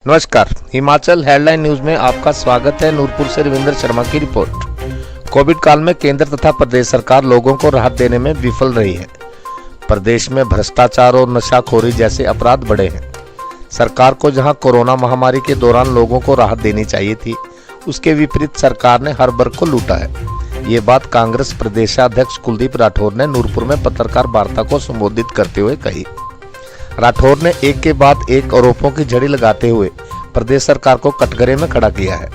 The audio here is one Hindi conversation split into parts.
नमस्कार, हिमाचल हेडलाइन न्यूज में आपका स्वागत है। नूरपुर से रविंद्र शर्मा की रिपोर्ट। कोविड काल में केंद्र तथा प्रदेश सरकार लोगों को राहत देने में विफल रही है। प्रदेश में भ्रष्टाचार और नशाखोरी जैसे अपराध बढ़े हैं। सरकार को जहां कोरोना महामारी के दौरान लोगों को राहत देनी चाहिए थी, उसके विपरीत सरकार ने हर वर्ग को लूटा है। ये बात कांग्रेस प्रदेशाध्यक्ष कुलदीप राठौर ने नूरपुर में पत्रकार वार्ता को संबोधित करते हुए कही। राठौर ने एक के बाद एक आरोपों की झड़ी लगाते हुए प्रदेश सरकार को कटघरे में खड़ा किया है।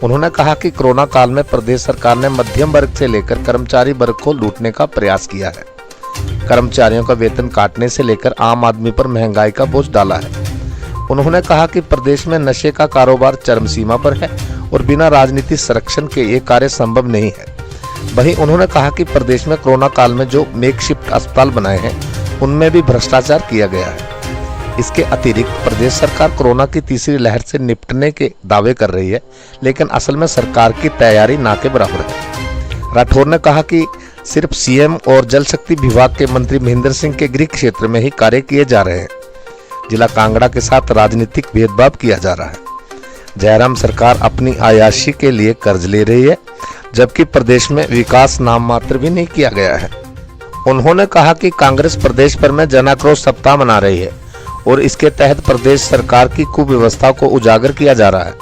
उन्होंने कहा कि कोरोना काल में प्रदेश सरकार ने मध्यम वर्ग से लेकर कर्मचारी वर्ग को लूटने का प्रयास किया है। कर्मचारियों का वेतन काटने से लेकर आम आदमी पर महंगाई का बोझ डाला है। उन्होंने कहा कि प्रदेश में नशे का कारोबार चरम सीमा पर है और बिना राजनीतिक संरक्षण के ये कार्य संभव नहीं है। वहीं उन्होंने कहा कि प्रदेश में कोरोना काल में जो मेकशिफ्ट अस्पताल बनाए हैं, उनमें भी भ्रष्टाचार किया गया है। इसके अतिरिक्त प्रदेश सरकार कोरोना की तीसरी लहर से निपटने के दावे कर रही है, लेकिन असल में सरकार की तैयारी ना के बराबर है। राठौर ने कहा कि सिर्फ सीएम और जल शक्ति विभाग के मंत्री महेंद्र सिंह के गृह क्षेत्र में ही कार्य किए जा रहे हैं। जिला कांगड़ा के साथ राजनीतिक भेदभाव किया जा रहा है। जयराम सरकार अपनी आयाशी के लिए कर्ज ले रही है, जबकि प्रदेश में विकास नाम मात्र भी नहीं किया गया है। उन्होंने कहा कि कांग्रेस प्रदेश भर में जन आक्रोश सप्ताह मना रही है और इसके तहत प्रदेश सरकार की कुव्यवस्था को उजागर किया जा रहा है।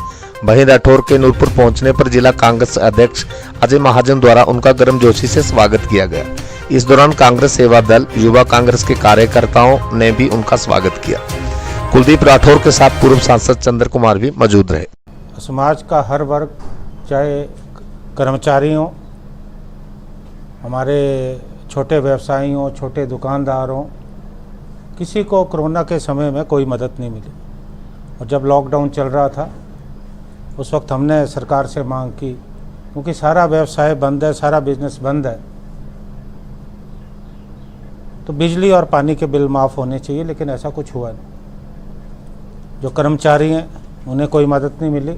वहीं राठौर के नूरपुर पहुंचने पर जिला कांग्रेस अध्यक्ष अजय महाजन द्वारा उनका गर्मजोशी से स्वागत किया गया। इस दौरान कांग्रेस सेवा दल, युवा कांग्रेस के कार्यकर्ताओं ने भी उनका स्वागत किया। कुलदीप राठौर के साथ पूर्व सांसद चंद्र कुमार भी मौजूद रहे। समाज का हर वर्ग, चाहे कर्मचारी हो, हमारे छोटे व्यवसायी हों, छोटे दुकानदार हों, किसी को कोरोना के समय में कोई मदद नहीं मिली। और जब लॉकडाउन चल रहा था, उस वक्त हमने सरकार से मांग की, क्योंकि सारा व्यवसाय बंद है, सारा बिजनेस बंद है, तो बिजली और पानी के बिल माफ़ होने चाहिए, लेकिन ऐसा कुछ हुआ नहीं। जो कर्मचारी हैं, उन्हें कोई मदद नहीं मिली।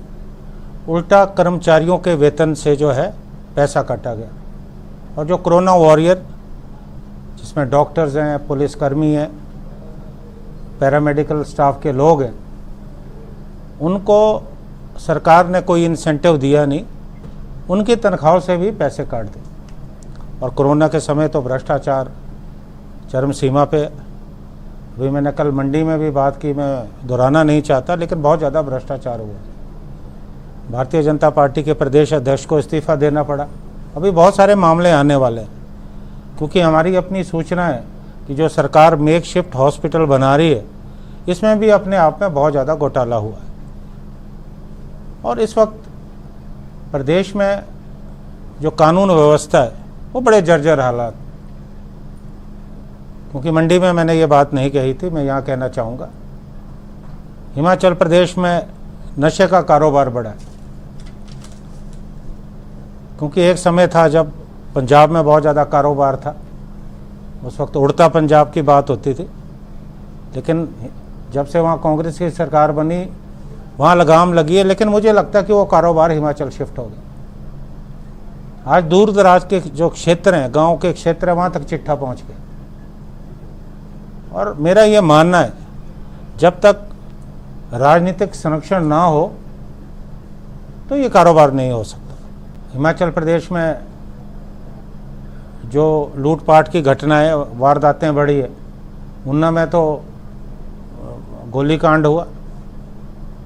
उल्टा कर्मचारियों के वेतन से जो है पैसा काटा गया। और जो कोरोना वॉरियर, जिसमें डॉक्टर्स हैं, पुलिसकर्मी हैं, पैरामेडिकल स्टाफ के लोग हैं, उनको सरकार ने कोई इंसेंटिव दिया नहीं, उनकी तनख्वाहों से भी पैसे काट दिए। और कोरोना के समय तो भ्रष्टाचार चरम सीमा पे। अभी मैंने कल मंडी में भी बात की, मैं दोहराना नहीं चाहता, लेकिन बहुत ज़्यादा भ्रष्टाचार हुआ। भारतीय जनता पार्टी के प्रदेश अध्यक्ष को इस्तीफा देना पड़ा। अभी बहुत सारे मामले आने वाले हैं, क्योंकि हमारी अपनी सूचना है कि जो सरकार मेक शिफ्ट हॉस्पिटल बना रही है, इसमें भी अपने आप में बहुत ज़्यादा घोटाला हुआ है। और इस वक्त प्रदेश में जो कानून व्यवस्था है, वो बड़े जर्जर हालात। क्योंकि मंडी में मैंने ये बात नहीं कही थी, मैं यहाँ कहना चाहूँगा, हिमाचल प्रदेश में नशे का कारोबार बढ़ा है। क्योंकि एक समय था जब पंजाब में बहुत ज़्यादा कारोबार था, उस वक्त उड़ता पंजाब की बात होती थी, लेकिन जब से वहाँ कांग्रेस की सरकार बनी, वहाँ लगाम लगी है। लेकिन मुझे लगता है कि वो कारोबार हिमाचल शिफ्ट हो गया। आज दूर दराज के जो क्षेत्र हैं, गांव के क्षेत्र हैं, वहाँ तक चिट्ठा पहुँच गया। और मेरा ये मानना है, जब तक राजनीतिक संरक्षण ना हो तो ये कारोबार नहीं हो सकता। हिमाचल प्रदेश में जो लूटपाट की घटनाएं, वारदातें बढ़ी है, उन्ना में तो गोलीकांड हुआ।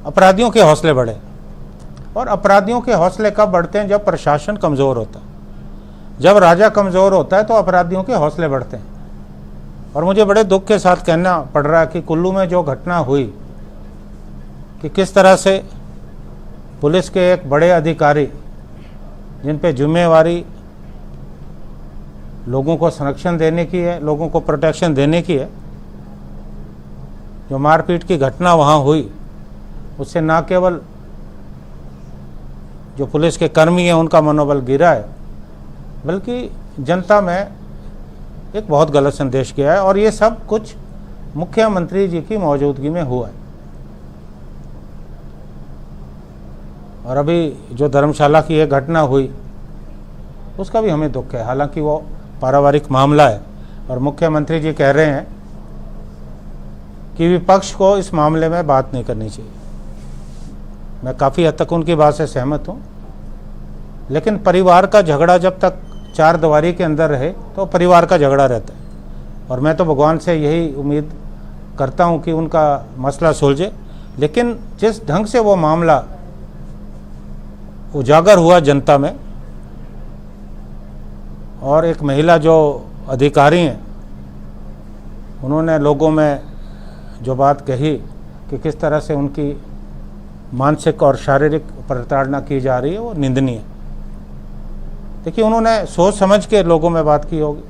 अपराधियों के हौसले बढ़े। और अपराधियों के हौसले कब बढ़ते हैं? जब प्रशासन कमज़ोर होता है। जब राजा कमज़ोर होता है तो अपराधियों के हौसले बढ़ते हैं। और मुझे बड़े दुख के साथ कहना पड़ रहा है कि कुल्लू में जो घटना हुई, कि किस तरह से पुलिस के एक बड़े अधिकारी, जिन पे जिम्मेवारी लोगों को संरक्षण देने की है, लोगों को प्रोटेक्शन देने की है, जो मारपीट की घटना वहाँ हुई, उससे ना केवल जो पुलिस के कर्मी हैं उनका मनोबल गिरा है, बल्कि जनता में एक बहुत गलत संदेश गया है। और ये सब कुछ मुख्यमंत्री जी की मौजूदगी में हुआ है। और अभी जो धर्मशाला की एक घटना हुई, उसका भी हमें दुख है। हालांकि वो पारिवारिक मामला है और मुख्यमंत्री जी कह रहे हैं कि विपक्ष को इस मामले में बात नहीं करनी चाहिए। मैं काफ़ी हद तक उनकी बात से सहमत हूँ, लेकिन परिवार का झगड़ा जब तक चार दीवारी के अंदर रहे तो परिवार का झगड़ा रहता है। और मैं तो भगवान से यही उम्मीद करता हूँ कि उनका मसला सुलझे, लेकिन जिस ढंग से वो मामला उजागर हुआ जनता में, और एक महिला जो अधिकारी हैं उन्होंने लोगों में जो बात कही कि किस तरह से उनकी मानसिक और शारीरिक प्रताड़ना की जा रही है, वो निंदनीय है। देखिए, उन्होंने सोच समझ के लोगों में बात की होगी,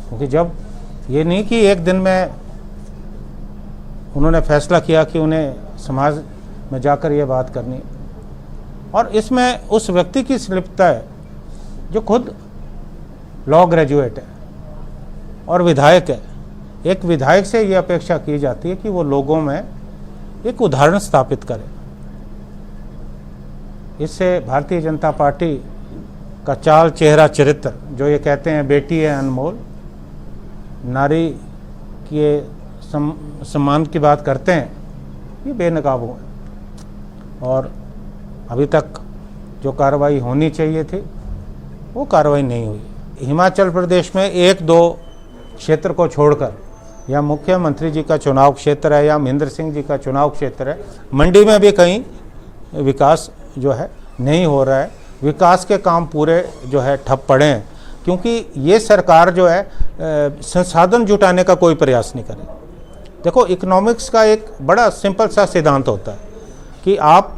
क्योंकि जब ये नहीं कि एक दिन में उन्होंने फैसला किया कि उन्हें समाज में जाकर ये बात करनी है। और इसमें उस व्यक्ति की संलिप्तता है जो खुद लॉ ग्रेजुएट है और विधायक है। एक विधायक से ये अपेक्षा की जाती है कि वो लोगों में एक उदाहरण स्थापित करे। इससे भारतीय जनता पार्टी का चाल, चेहरा, चरित्र, जो ये कहते हैं बेटी है अनमोल, नारी के सम्मान की बात करते हैं, ये बेनकाबू है। और अभी तक जो कार्रवाई होनी चाहिए थी वो कार्रवाई नहीं हुई। हिमाचल प्रदेश में एक दो क्षेत्र को छोड़कर, या मुख्यमंत्री जी का चुनाव क्षेत्र है या महेंद्र सिंह जी का चुनाव क्षेत्र है, मंडी में भी कहीं विकास जो है नहीं हो रहा है। विकास के काम पूरे जो है ठप पड़े हैं, क्योंकि ये सरकार जो है संसाधन जुटाने का कोई प्रयास नहीं करे। देखो, इकोनॉमिक्स का एक बड़ा सिंपल सा सिद्धांत होता है कि आप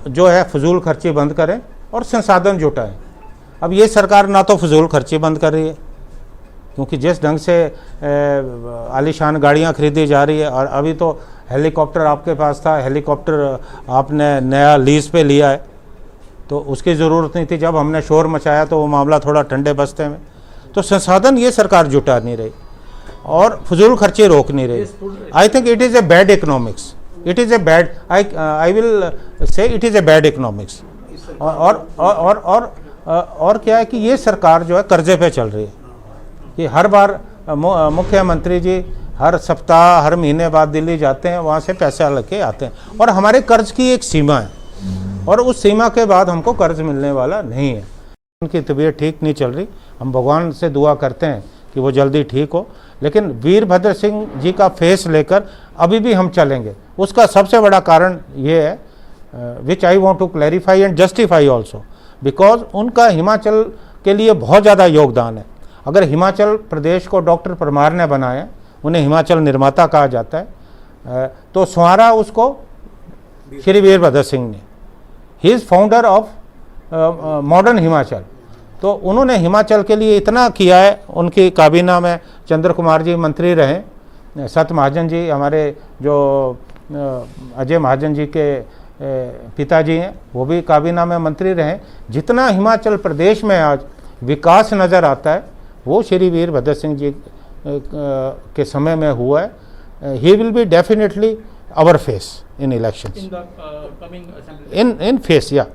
जो है फजूल खर्ची बंद करें और संसाधन जुटाएं। अब ये सरकार ना तो फजूल खर्ची बंद कर रही है, क्योंकि जिस ढंग से आलीशान गाड़ियां खरीदी जा रही है, और अभी तो हेलीकॉप्टर आपके पास था, हेलीकॉप्टर आपने नया लीज पे लिया है, तो उसकी ज़रूरत नहीं थी। जब हमने शोर मचाया तो वो मामला थोड़ा ठंडे बस्ते में। तो संसाधन ये सरकार जुटा नहीं रही और फजूल खर्चे रोक नहीं रही। I think it is a bad economics, it is a bad, I will say it is a bad economics. और क्या है कि ये सरकार जो है कर्जे पे चल रही है कि हर बार मुख्यमंत्री जी हर सप्ताह, हर महीने बाद दिल्ली जाते हैं, वहाँ से पैसे लेके आते हैं, और हमारे कर्ज की एक सीमा है, और उस सीमा के बाद हमको कर्ज मिलने वाला नहीं है। उनकी तबीयत ठीक नहीं चल रही, हम भगवान से दुआ करते हैं कि वो जल्दी ठीक हो, लेकिन वीरभद्र सिंह जी का फेस लेकर अभी भी हम चलेंगे। उसका सबसे बड़ा कारण ये है, which I want to clarify and justify also, because उनका हिमाचल के लिए बहुत ज़्यादा योगदान है। अगर हिमाचल प्रदेश को डॉक्टर परमार ने बनाया, उन्हें हिमाचल निर्माता कहा जाता है, तो संवारा उसको श्री वीरभद्र सिंह ने। He is founder of modern Himachal. तो उन्होंने हिमाचल के लिए इतना किया है। उनकी काबीना में चंद्र कुमार जी मंत्री रहे, सत महाजन जी हमारे जो अजय महाजन जी के पिताजी हैं, वो भी काबीना में मंत्री रहे। जितना हिमाचल प्रदेश में आज विकास नज़र आता है वो श्री वीरभद्र सिंह जी के समय में हुआ है। He will be definitely our face in elections, in face, या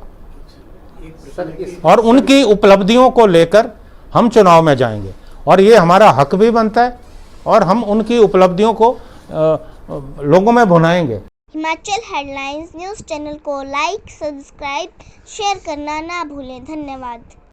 और उनकी उपलब्धियों को लेकर हम चुनाव में जाएंगे, और ये हमारा हक भी बनता है, और हम उनकी उपलब्धियों को लोगों में भुनाएंगे। हिमाचल हेडलाइंस न्यूज़ चैनल को लाइक, सब्सक्राइब, शेयर करना ना भूलें। धन्यवाद।